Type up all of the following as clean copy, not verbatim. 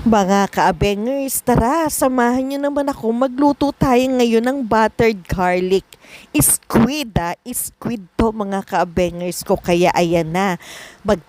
Mga ka-abengers, tara, samahan niyo naman ako. Magluto tayo ngayon ng buttered garlic. Squid to mga ka-abengers ko. Kaya ayan na.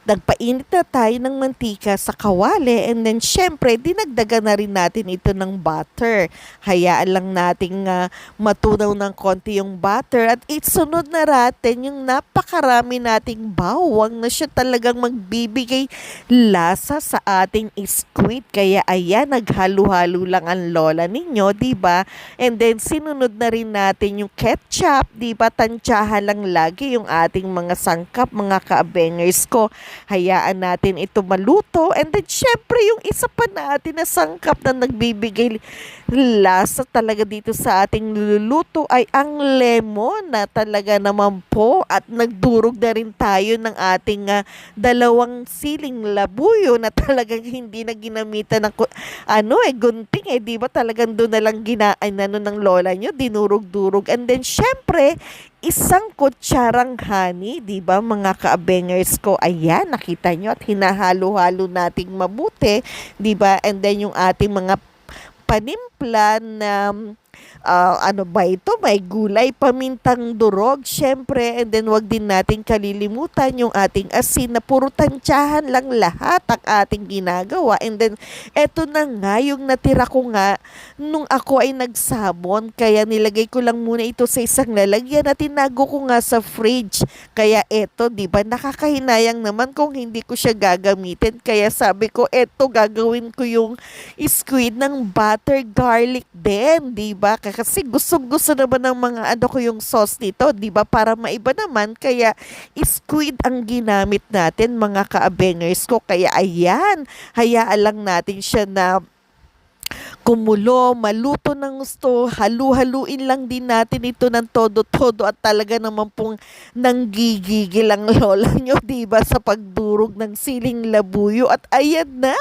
Nagpainit na tayo ng mantika sa kawali and then syempre, dinagdagan na rin natin ito ng butter. Hayaan lang nating matunaw ng konti yung butter at isunod na natin yung napakarami nating bawang na siya talagang magbibigay lasa sa ating squid. Kaya ayan, naghalo-halo lang ang lola ninyo, 'di ba? And then sinunod na rin natin yung ketchup, 'di ba? Tantsahan lang lagi yung ating mga sangkap, mga ka-abengers ko. Hayaan natin ito maluto. And then syempre yung isa pa natin na sangkap na nagbibigay lasa talaga dito sa ating niluluto ay ang lemon na talaga naman po, at nagdurog na rin tayo ng ating dalawang siling labuyo na talagang hindi na ginamitan ng gunting, di ba talagang doon na lang ng lola nyo, dinurog-durog. And then syempre isang kutsarang honey, di ba mga ka-abengers ko? Ayan, nakita nyo, at hinahalo-halo nating mabuti, di ba? And then yung ating mga panimpla na ano ba ito? May gulay, pamintang durog, syempre. And then wag din natin kalilimutan yung ating asin na puro tantsahan lang lahat ang ating ginagawa. And then eto na nga yung natira ko nga nung ako ay nagsabon. Kaya nilagay ko lang muna ito sa isang lalagyan at tinago ko nga sa fridge. Kaya eto, di ba, nakakahinayang naman kung hindi ko siya gagamitin. Kaya sabi ko, eto, gagawin ko yung squid ng butter garlic din, di ba? Kasi gusto naman ng mga ko yung sauce nito, 'di ba? Para maiba naman, kaya squid ang ginamit natin mga ka-abengers ko. Kaya ayan, hayaan lang natin siya na kumulo, maluto ng gusto, halu-haluin lang din natin ito ng todo-todo at talaga naman pong nanggigigil ang lola nyo, diba, sa pagdurog ng siling labuyo. At ayan na,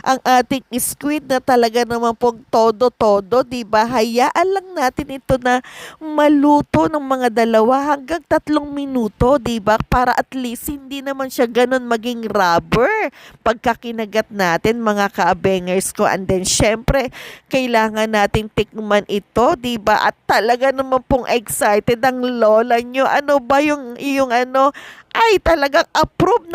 ang ating squid na talaga naman pong todo-todo, diba? Hayaan lang natin ito na maluto ng mga 2 hanggang 3 minuto, diba? Para at least hindi naman siya ganun maging rubber pagka kinagat natin mga ka-abengers ko. And then syempre, kailangan nating tikman ito, 'di ba? At talaga naman pong excited ang lola nyo. Ano ba yung ay talagang approve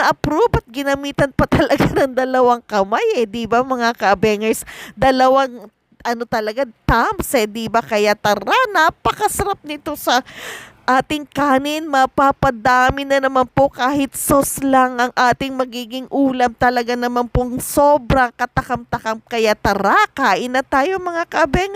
at ginamitan pa talaga ng 2 kamay, 'di ba mga ka-abengers? Dalawang talaga thumbs, 'di ba? Kaya tara, napakasarap nito sa ating kanin. Mapapadami na naman po, kahit sauce lang ang ating magiging ulam. Talaga naman pong sobrang katakam-takam. Kaya tara, kain na tayo mga kabeng.